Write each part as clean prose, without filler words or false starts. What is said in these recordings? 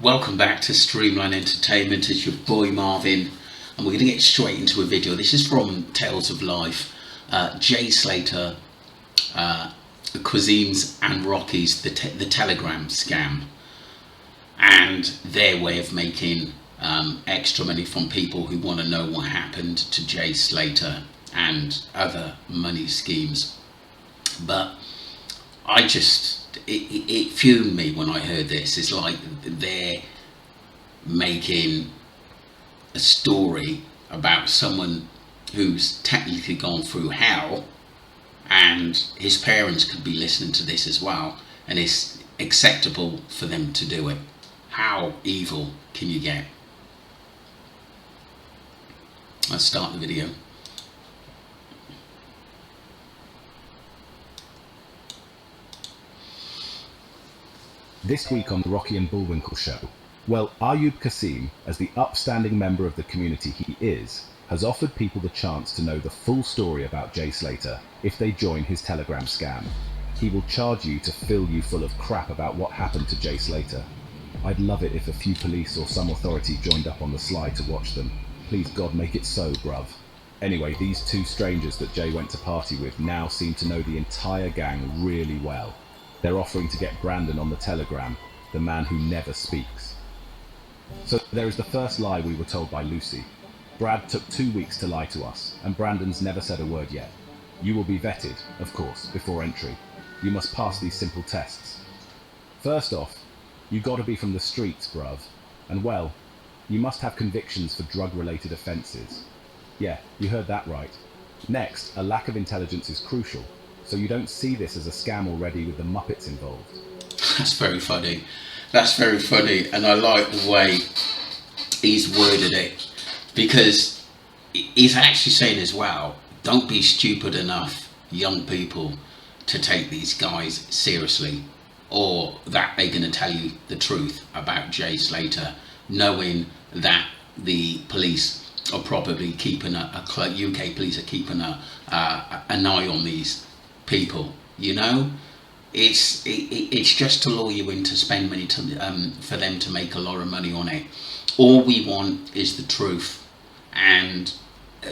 Welcome back to Streamline Entertainment. It's your boy Marvin, and we're going to get straight into a video. This is from Tales of Life. Jay Slater, Quasim's and Rocky's the Telegram scam, and their way of making extra money from people who want to know what happened to Jay Slater and other money schemes. But it fumed me when I heard this. It's like they're making a story about someone who's technically gone through hell, and his parents could be listening to this as well, and it's acceptable for them to do it. How evil can you get? Let's start the video. This week on the Rocky and Bullwinkle show, well, Ayub Qasim, as the upstanding member of the community he is, has offered people the chance to know the full story about Jay Slater if they join his Telegram scam. He will charge you to fill you full of crap about what happened to Jay Slater. I'd love it if a few police or some authority joined up on the sly to watch them. Please God, make it so, bruv. Anyway, these two strangers that Jay went to party with now seem to know the entire gang really well. They're offering to get Brandon on the Telegram, the man who never speaks. So there is the first lie we were told by Lucy. Brad took 2 weeks to lie to us, and Brandon's never said a word yet. You will be vetted, of course, before entry. You must pass these simple tests. First off, you gotta be from the streets, bruv. And well, you must have convictions for drug-related offences. Yeah, you heard that right. Next, a lack of intelligence is crucial. So you don't see this as a scam already with the Muppets involved. That's very funny. That's very funny, and I like the way he's worded it, because he's actually saying as well, don't be stupid enough, young people, to take these guys seriously, or that they're going to tell you the truth about Jay Slater, knowing that the police are probably keeping UK police are keeping an eye on these people. You know, it's just to lure you in to spend money for them to make a lot of money on it. All we want is the truth, and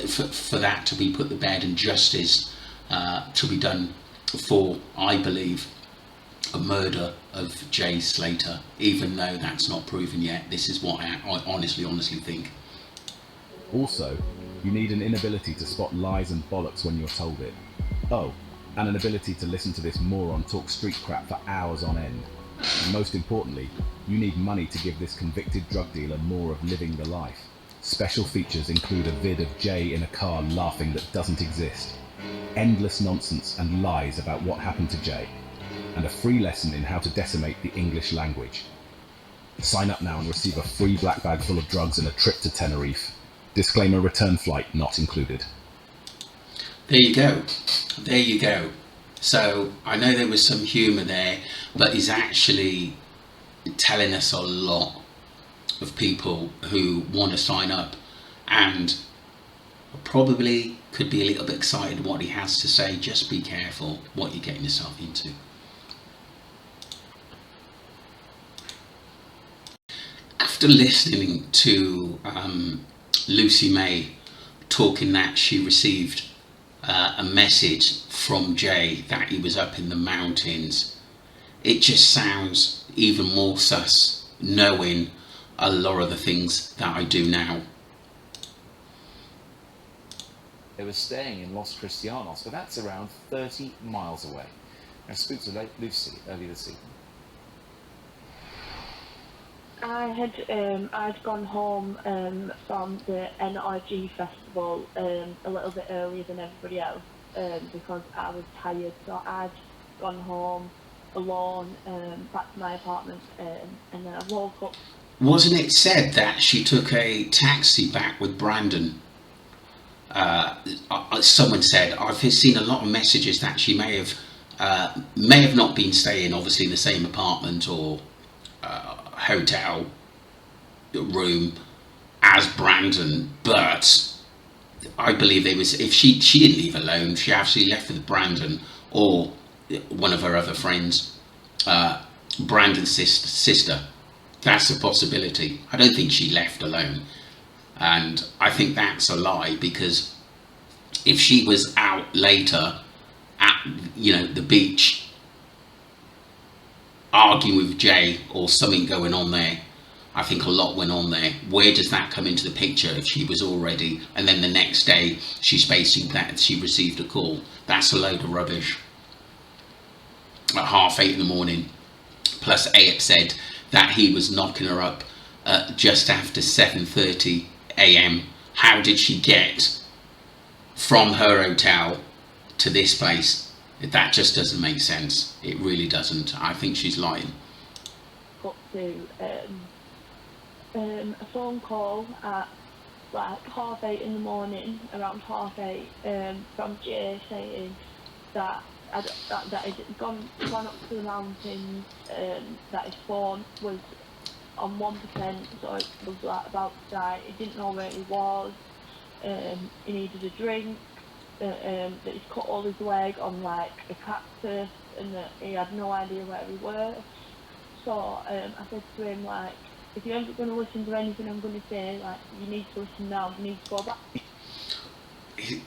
for that to be put to bed and justice to be done for, I believe, a murder of Jay Slater, even though that's not proven yet. This is what I honestly think. Also, you need an inability to spot lies and bollocks when you're told it. Oh, and an ability to listen to this moron talk street crap for hours on end. And most importantly, you need money to give this convicted drug dealer more of living the life. Special features include a vid of Jay in a car laughing that doesn't exist, endless nonsense and lies about what happened to Jay, and a free lesson in how to decimate the English language. Sign up now and receive a free black bag full of drugs and a trip to Tenerife. Disclaimer: return flight not included. There you go. There you go. So I know there was some humour there, but he's actually telling us a lot of people who want to sign up and probably could be a little bit excited what he has to say. Just be careful what you're getting yourself into. After listening to Lucy May talking that she received a message from Jay that he was up in the mountains, it just sounds even more sus, knowing a lot of the things that I do now. They were staying in Los Cristianos, but that's around 30 miles away. I spoke to Lucy earlier this evening. I'd gone home from the NRG festival a little bit earlier than everybody else because I was tired, so I'd gone home alone back to my apartment, and then I woke up. Wasn't it said that she took a taxi back with Brandon? Someone said, I've seen a lot of messages that she may have not been staying obviously in the same apartment or hotel room as Brandon, but I believe if she didn't leave alone, she actually left with Brandon or one of her other friends, Brandon's sister, That's a possibility. I don't think she left alone. And I think that's a lie, because if she was out later at, the beach arguing with Jay or something going on there, I think a lot went on there. Where does that come into the picture if she was already, and then the next day she's facing that she received a call? That's a load of rubbish. At 8:30 in the morning. Plus Ayub said that he was knocking her up just after 7:30 a.m. How did she get from her hotel to this place? That just doesn't make sense. It really doesn't. I think she's lying. Got to a phone call at like 8:30 in the morning, around 8:30, from Jay saying that he'd gone up to the mountains, that his phone was on 1%, so it was like about to die. He didn't know where he was. He needed a drink. That he's cut all his leg on like a cactus, and that he had no idea where he were. So I said to him, like, if you're ever going to listen to anything I'm going to say, like, you need to listen now. You need to go back.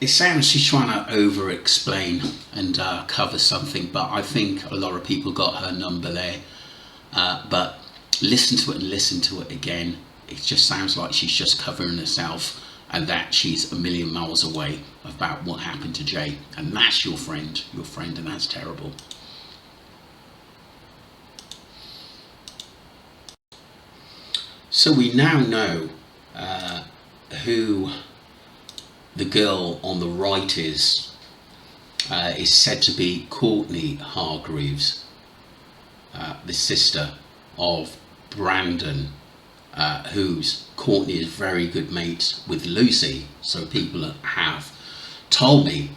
It sounds she's trying to over-explain and cover something, but I think a lot of people got her number there. But listen to it and listen to it again. It just sounds like she's just covering herself, and that she's a million miles away about what happened to Jay. And that's your friend, and that's terrible. So we now know who the girl on the right is said to be Courtney Hargreaves, the sister of Brandon, who's Courtney is very good mates with Lucy, so people have told me.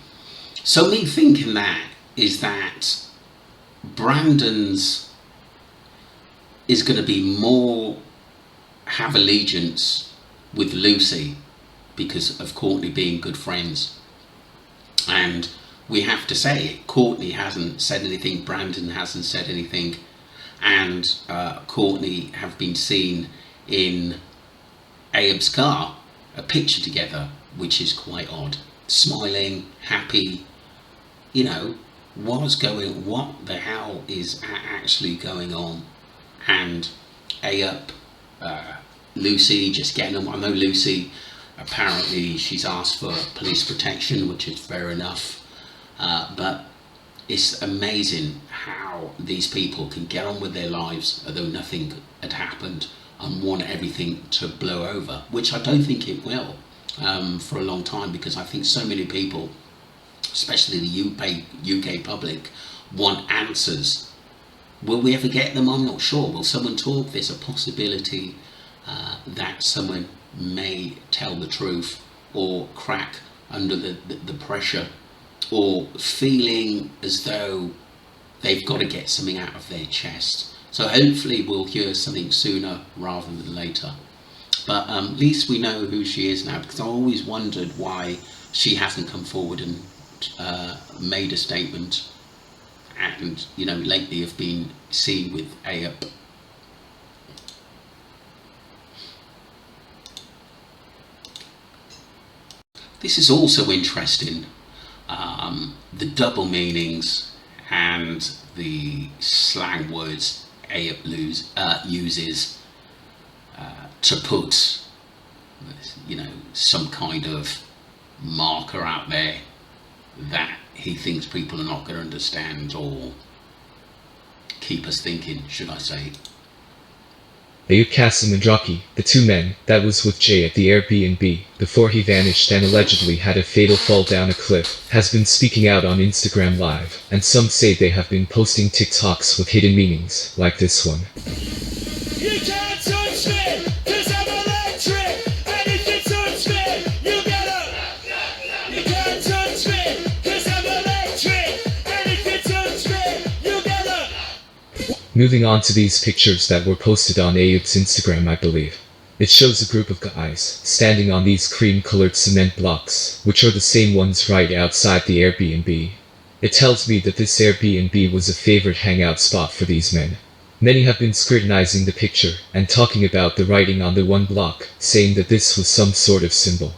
So me thinking that is that Brandon's is going to be more have allegiance with Lucy because of Courtney being good friends. And we have to say it, Courtney hasn't said anything, Brandon hasn't said anything, and Courtney have been seen in Ayub's car, a picture together, which is quite odd. Smiling, happy, what the hell is actually going on? And Ayub, Lucy just getting on. I know Lucy, apparently she's asked for police protection, which is fair enough, but it's amazing how these people can get on with their lives as though nothing had happened and want everything to blow over, which I don't think it will for a long time, because I think so many people, especially the UK public, want answers. Will we ever get them? I'm not sure. Will someone talk? There's a possibility that someone may tell the truth or crack under the pressure, or feeling as though they've got to get something out of their chest. So hopefully we'll hear something sooner rather than later. But at least we know who she is now, because I always wondered why she hasn't come forward and made a statement, and lately have been seen with Ayub. This is also interesting, the double meanings and the slang words Ayub uses to put some kind of marker out there that he thinks people are not going to understand, or keep us thinking, should I say. Ayub Kasim and Rocky, the two men that was with Jay at the Airbnb before he vanished and allegedly had a fatal fall down a cliff, has been speaking out on Instagram Live, and some say they have been posting TikToks with hidden meanings, like this one. You can't touch me, 'cause I'm electric, and if you touch me, you get up. You can't touch me, 'cause I'm electric, and if you touch me, you get up. Moving on to these pictures that were posted on Ayub's Instagram, I believe. It shows a group of guys standing on these cream-colored cement blocks, which are the same ones right outside the Airbnb. It tells me that this Airbnb was a favorite hangout spot for these men. Many have been scrutinizing the picture and talking about the writing on the one block, saying that this was some sort of symbol.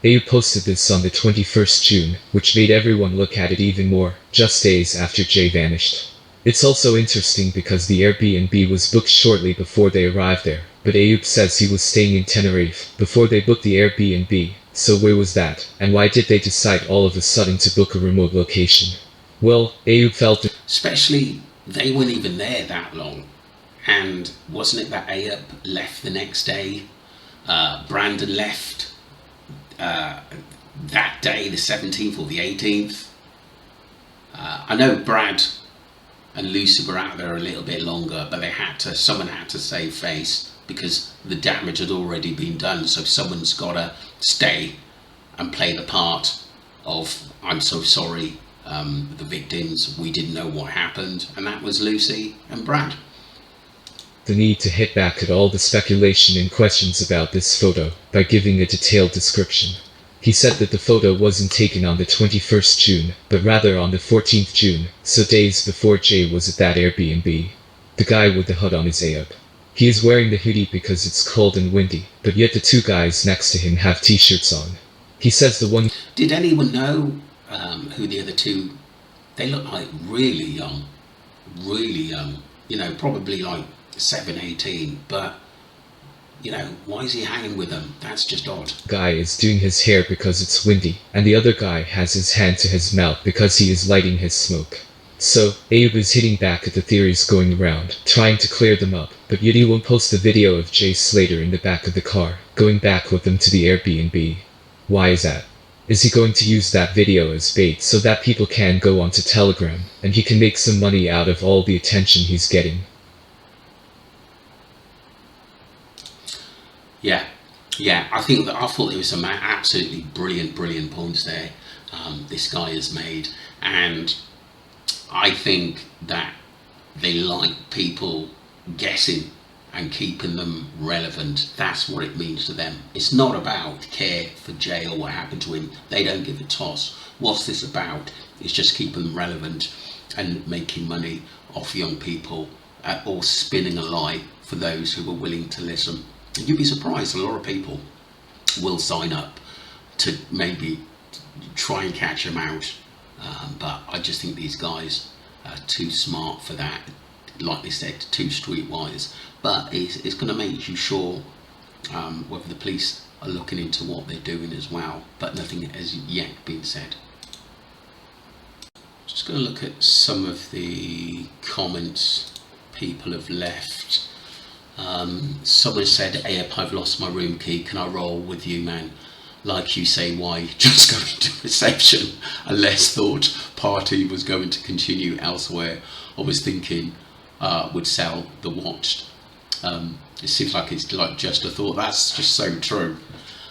Ayub posted this on the 21st June, which made everyone look at it even more, just days after Jay vanished. It's also interesting because the Airbnb was booked shortly before they arrived there, but Ayub says he was staying in Tenerife before they booked the Airbnb, so where was that, and why did they decide all of a sudden to book a remote location? Well, Ayub felt Especially, they weren't even there that long. And wasn't it that Ayub left the next day? Brandon left that day, the 17th or the 18th. I know Brad and Lucy were out there a little bit longer, but someone had to save face because the damage had already been done. So someone's got to stay and play the part of, I'm so sorry, the victims, we didn't know what happened, and that was Lucy and Brad. the need to hit back at all the speculation and questions about this photo by giving a detailed description. He said that the photo wasn't taken on the 21st June, but rather on the 14th June, so days before Jay was at that Airbnb. The guy with the hood on is Ayub. He is wearing the hoodie because it's cold and windy, but yet the two guys next to him have t-shirts on. He says the one... Did anyone know who the other two... They look like really young. Really young. You know, probably like 7, 18, but... You know, why is he hanging with them? That's just odd. Guy is doing his hair because it's windy, and the other guy has his hand to his mouth because he is lighting his smoke. So, Ayub is hitting back at the theories going around, trying to clear them up, but yet he won't post the video of Jay Slater in the back of the car, going back with them to the Airbnb. Why is that? Is he going to use that video as bait so that people can go onto Telegram, and he can make some money out of all the attention he's getting? Yeah, I thought there was some absolutely brilliant points there this guy has made, and I think that they like people guessing and keeping them relevant. That's what it means to them. It's not about care for Jay or what happened to him. They don't give a toss. What's this about? It's just keeping them relevant and making money off young people or spinning a lie for those who are willing to listen. And you'd be surprised, a lot of people will sign up to maybe try and catch him out. But I just think these guys are too smart for that. Like they said, too streetwise. But it's going to make you sure whether the police are looking into what they're doing as well. But nothing has yet been said. Just going to look at some of the comments people have left. Someone said, Ayub, I've lost my room key, can I roll with you, man? Like you say, why just going to reception? A less thought party was going to continue elsewhere. I was thinking would sell the watch. It seems like it's like just a thought. That's just so true.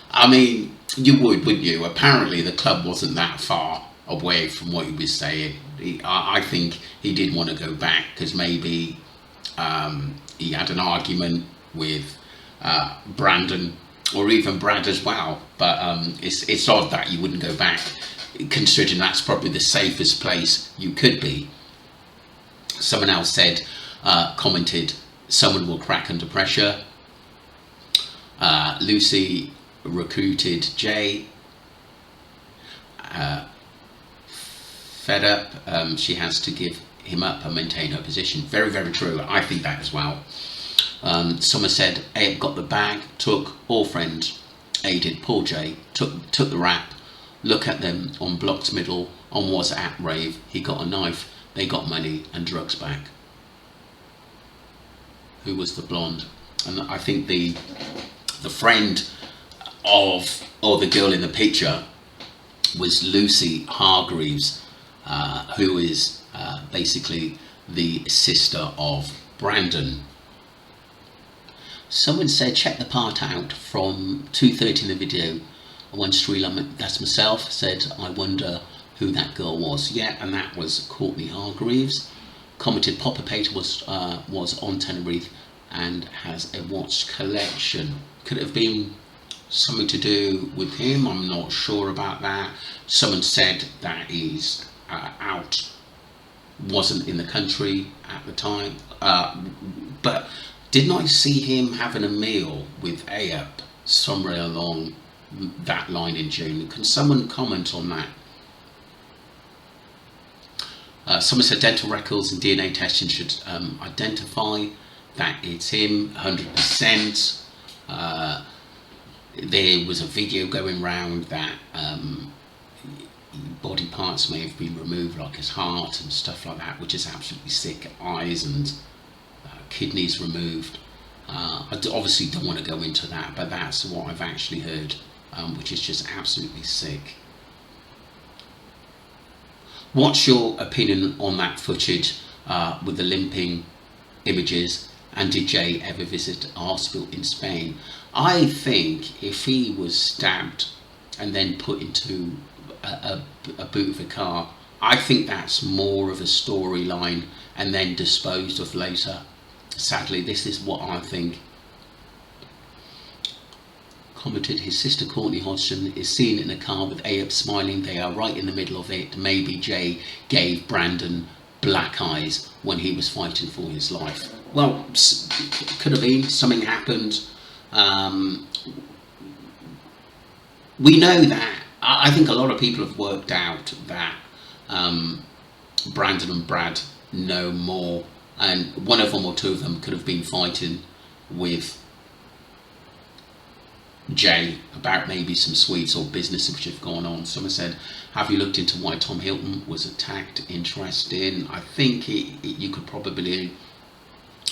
I mean, you would, wouldn't you? Apparently the club wasn't that far away from what he was saying. I think he did want to go back because maybe he had an argument with Brandon or even Brad as well, but it's odd that you wouldn't go back, considering that's probably the safest place you could be. Someone else said, commented, someone will crack under pressure. Lucy recruited Jay. Fed up, she has to give him up and maintain her position. Very true. I think that as well. Someone said Ayub got the bag, took all friends, aided poor Jay, took the rap. Look at them on Block's Middle, on WhatsApp rave. He got a knife, they got money and drugs back. Who was the blonde? And I think the friend of the girl in the picture was Lucy Hargreaves, who is basically the sister of Brandon. Someone said, check the part out from 2:30 in the video. One stream, that's myself, said, I wonder who that girl was. Yeah, and that was Courtney Hargreaves. Commented, Popper Pater was on Tenerife and has a watch collection. Could it have been something to do with him? I'm not sure about that. Someone said that he's out wasn't in the country at the time. But didn't I see him having a meal with Ayub somewhere along that line in June? Can someone comment on that? Someone said dental records and DNA testing should identify that it's him 100%. There was a video going round that body parts may have been removed, like his heart and stuff like that, which is absolutely sick. Eyes and kidneys removed. I obviously don't want to go into that, but that's what I've actually heard, which is just absolutely sick. What's your opinion on that footage with the limping images, and did Jay ever visit a hospital in Spain? I think if he was stabbed and then put into a boot of a car, I think that's more of a storyline and then disposed of later. Sadly, this is what I think. Commented, his sister Courtney Hodgson is seen in a car with Ayub smiling. They are right in the middle of it. Maybe Jay gave Brandon black eyes when he was fighting for his life. Well, could have been. Something happened. We know that. I think a lot of people have worked out that Brandon and Brad know more, and one of them or two of them could have been fighting with Jay about maybe some sweets or business which have gone on. Someone said, have you looked into why Tom Hilton was attacked? Interesting. I think you could probably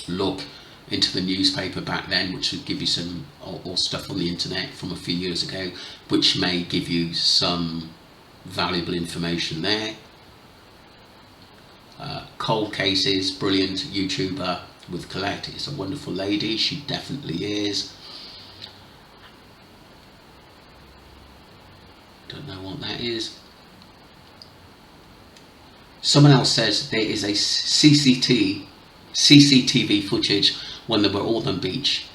look into the newspaper back then, which would give you some, or stuff on the internet from a few years ago, which may give you some valuable information there. Cold Cases, brilliant YouTuber with Colette, is a wonderful lady. She definitely is. Don't know what that is. Someone else says there is a CCTV footage when they were all on beach.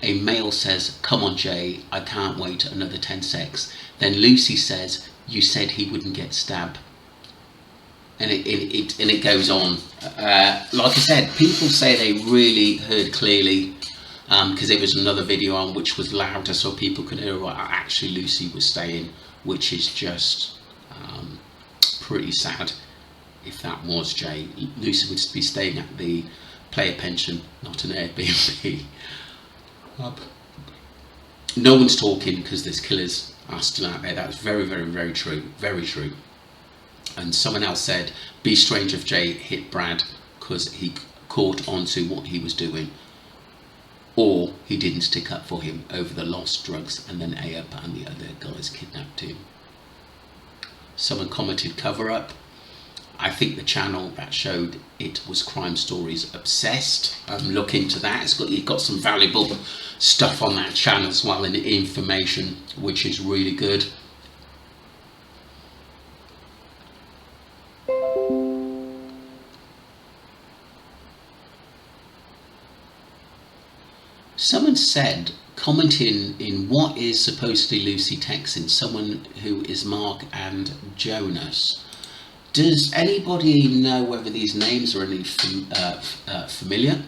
A male says, "Come on, Jay, I can't wait another 10 secs." Then Lucy says, "You said he wouldn't get stabbed." And it goes on. Like I said, people say they really heard clearly, because there was another video on which was louder, so people could hear what actually Lucy was saying, which is just pretty sad. If that was Jay, Lucy would be staying at the player pension, not an Airbnb. No one's talking because there's killers are still out there. That's very, very, very true. Very true. And someone else said, be strange if Jay hit Brad because he caught onto what he was doing, or he didn't stick up for him over the lost drugs and then Ayub and the other guys kidnapped him. Someone commented, cover up. I think the channel that showed it was Crime Stories Obsessed. Look into that. You've got some valuable stuff on that channel as well, and information which is really good. Someone said, commenting in what is supposedly Lucy texting someone who is Mark and Jonas. Does anybody know whether these names are any familiar?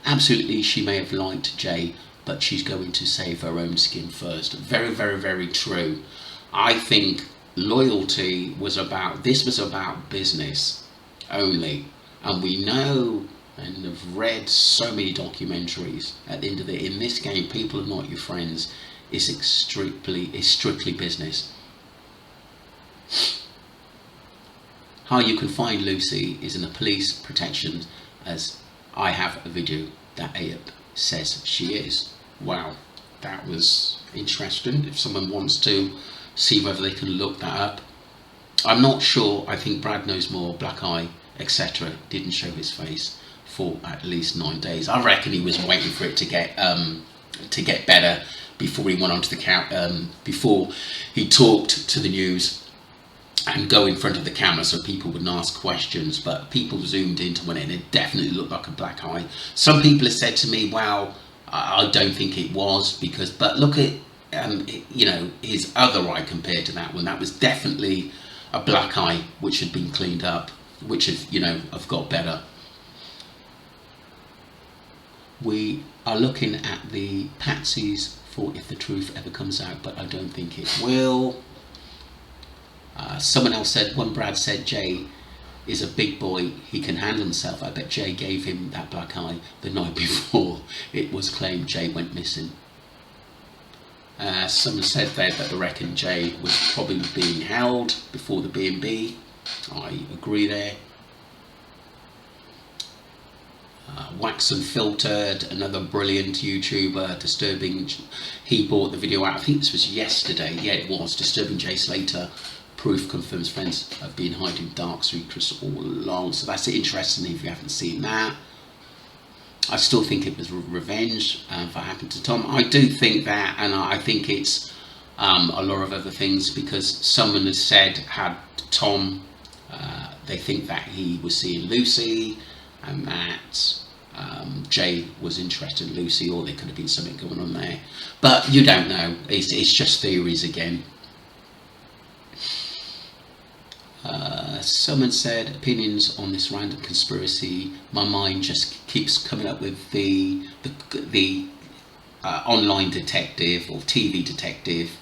Absolutely, she may have liked Jay, but she's going to save her own skin first. Very, very, very true. I think loyalty was about business only. And we know and have read so many documentaries. At the end of it, in this game, people are not your friends. It's strictly business. How you can find Lucy is in the police protection, as I have a video that Ayub says she is. Wow, that was interesting. If someone wants to see whether they can look that up. I'm not sure. I think Brad knows more. Black eye, etc. Didn't show his face for at least 9 days. I reckon he was waiting for it to get better before he went onto the count. Before he talked to the news and go in front of the camera so people wouldn't ask questions. But people zoomed into it and it definitely looked like a black eye. Some people have said to me, "Well, I don't think it was because." But look at you know, his other eye compared to that one. That was definitely a black eye which had been cleaned up, which have, you know, have got better. We are looking at the patsies for if the truth ever comes out, but I don't think it will. Someone else said, when Brad said Jay is a big boy, he can handle himself. I bet Jay gave him that black eye the night before it was claimed Jay went missing. Someone said there that they reckon Jay was probably being held before the B&B. I agree there. Wax Unfiltered, another brilliant YouTuber, disturbing. He bought the video out. I think this was yesterday. Yeah, it was. Disturbing Jay Slater. Proof confirms friends have been hiding dark secrets all along. So that's interesting if you haven't seen that. I still think it was revenge for happened to Tom. I do think that, and I think it's a lot of other things, because someone has said, had Tom, they think that he was seeing Lucy, and that Jay was interested in Lucy, or there could have been something going on there. But you don't know. It's just theories again. Someone said, opinions on this random conspiracy. My mind just keeps coming up with the online detective or TV detective,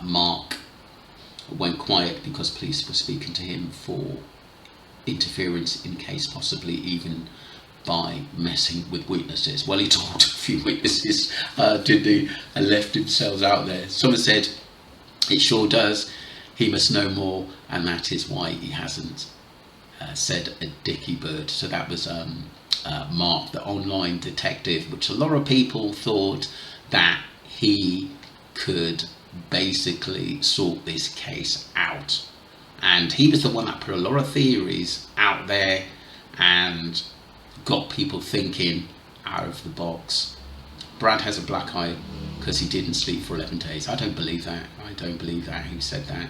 Mark, went quiet because police were speaking to him for interference in case, possibly even by messing with witnesses. Well, he talked to a few witnesses, did he, and left themselves out there. Someone said, it sure does. He must know more, and that is why he hasn't said a dicky bird. So that was Mark, the online detective, which a lot of people thought that he could basically sort this case out. And he was the one that put a lot of theories out there and got people thinking out of the box. Brad has a black eye because he didn't sleep for 11 days. I don't believe that. I don't believe that. Who said that?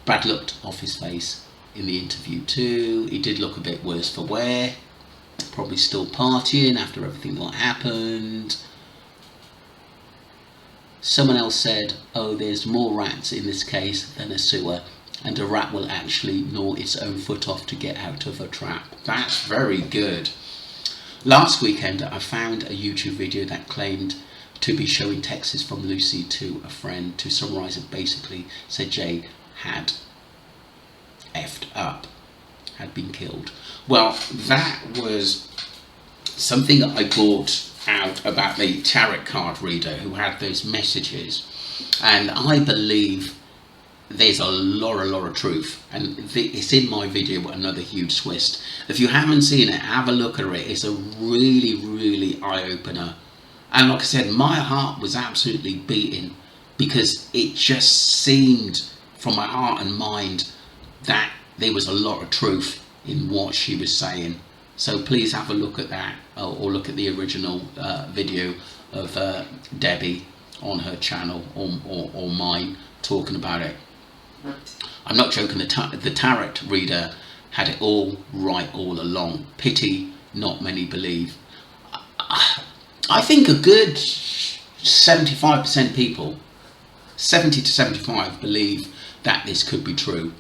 Brad looked off his face in the interview too. He did look a bit worse for wear. Probably still partying after everything that happened. Someone else said, oh, there's more rats in this case than a sewer, and a rat will actually gnaw its own foot off to get out of a trap. That's very good. Last weekend I found a YouTube video that claimed to be showing texts from Lucy to a friend. To summarise it, basically said Jay had effed up, had been killed. Well, that was something that I brought out about the tarot card reader who had those messages, and I believe there's a lot of truth, and it's in my video, another huge twist. If you haven't seen it, have a look at it. It's a really eye-opener, and like I said, my heart was absolutely beating, because it just seemed from my heart and mind that there was a lot of truth in what she was saying. So please have a look at that, or look at the original video of Debbie on her channel, or mine, talking about it. I'm not joking, the tarot reader had it all right all along. Pity not many believe. I think a good 75% people, 70 to 75, believe that this could be true.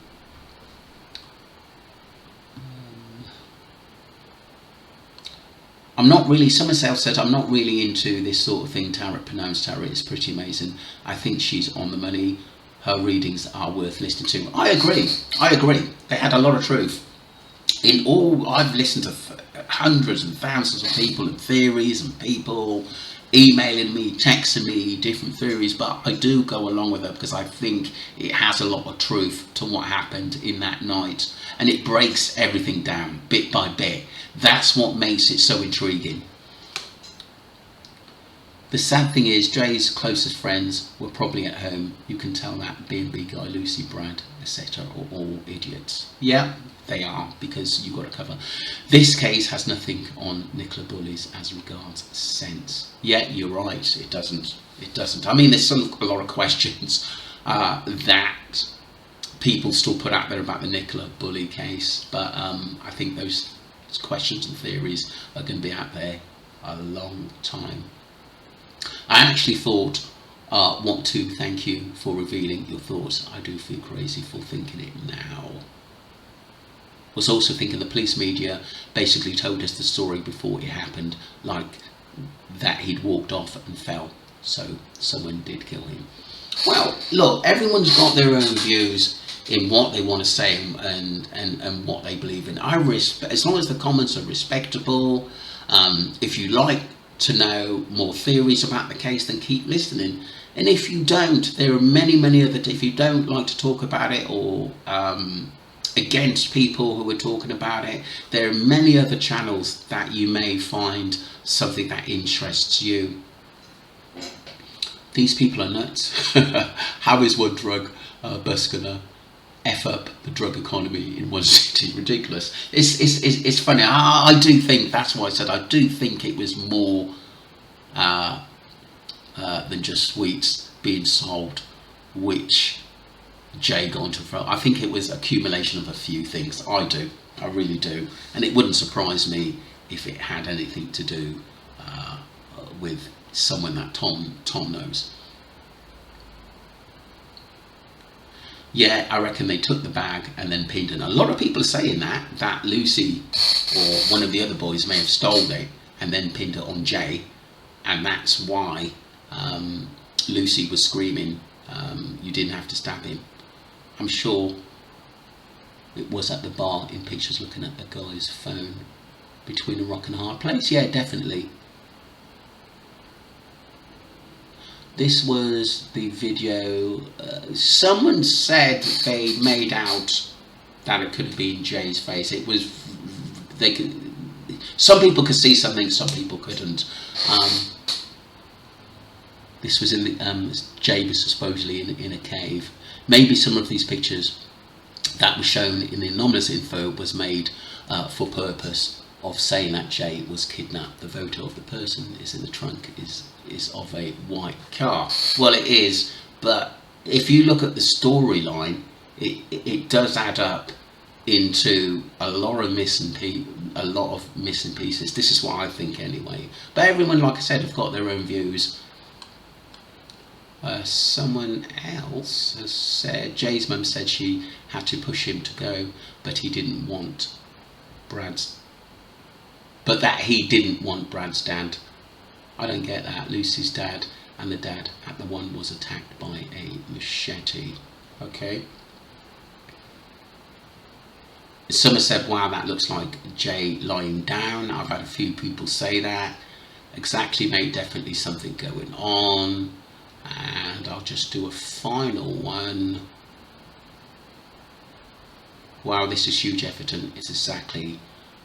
I'm not really, someone else said, I'm not really into this sort of thing. Tarot, pronounced tarot, is pretty amazing. I think she's on the money. Her readings are worth listening to. I agree. They had a lot of truth. In all, I've listened to hundreds and thousands of people and theories, and people emailing me, texting me different theories, but I do go along with it because I think it has a lot of truth to what happened in that night, and it breaks everything down bit by bit. That's what makes it so intriguing. The sad thing is, Jay's closest friends were probably at home. You can tell that B&B guy, Lucy, Brad, etc. are all idiots. Yeah, they are, because you've got to cover. This case has nothing on Nicola Bullies as regards sense. Yeah, you're right, it doesn't. I mean, there's a lot of questions that people still put out there about the Nicola Bully case, but I think those questions and theories are going to be out there a long time. I actually thought want to thank you for revealing your thoughts. I do feel crazy for thinking it now. Was also thinking the police media basically told us the story before it happened, like that he'd walked off and fell, so someone did kill him. Well, look, everyone's got their own views in what they want to say and what they believe in. As long as the comments are respectable. If you like to know more theories about the case, then keep listening. And if you don't, there are many other. If you don't like to talk about it, or against people who are talking about it, there are many other channels that you may find something that interests you. These people are nuts. How is one drug bus gonna F up the drug economy in one city? Ridiculous. It's funny. I do think, that's why I said I do think it was more than just sweets being sold, which Jay got into front. I think it was accumulation of a few things. I really do. And it wouldn't surprise me if it had anything to do with someone that Tom knows. Yeah, I reckon they took the bag and then pinned it. A lot of people are saying that Lucy or one of the other boys may have stolen it and then pinned it on Jay, and that's why Lucy was screaming, you didn't have to stab him. I'm sure it was at the bar in pictures looking at the guy's phone between a rock and a hard place. Yeah, definitely. This was the video. Someone said they made out that it could have been Jay's face. It was, some people could see something, some people couldn't. This was in the, Jay was supposedly in a cave. Maybe some of these pictures that were shown in the anonymous info was made for purpose of saying that Jay was kidnapped. The photo of the person is in the trunk is of a white car. Well, it is, but if you look at the storyline, it does add up into a lot of missing pieces. This is what I think anyway. But everyone, like I said, have got their own views. Someone else has said, Jay's mum said she had to push him to go, but he didn't want Brad's dad. I don't get that. Lucy's dad and the dad at the one was attacked by a machete. Okay. Some have said, wow, that looks like Jay lying down. I've had a few people say that. Exactly, mate, definitely something going on. And I'll just do a final one. Wow, this is huge evidence. It's exactly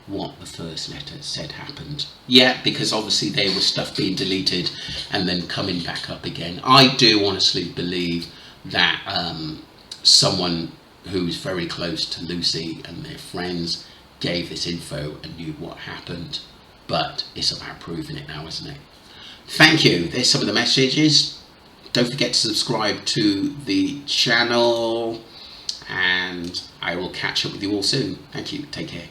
what the first letter said happened. Yeah, because obviously there was stuff being deleted and then coming back up again. I do honestly believe that someone who's very close to Lucy and their friends gave this info and knew what happened, but it's about proving it now, isn't it? Thank you. There's some of the messages. Don't forget to subscribe to the channel, and I will catch up with you all soon. Thank you. Take care.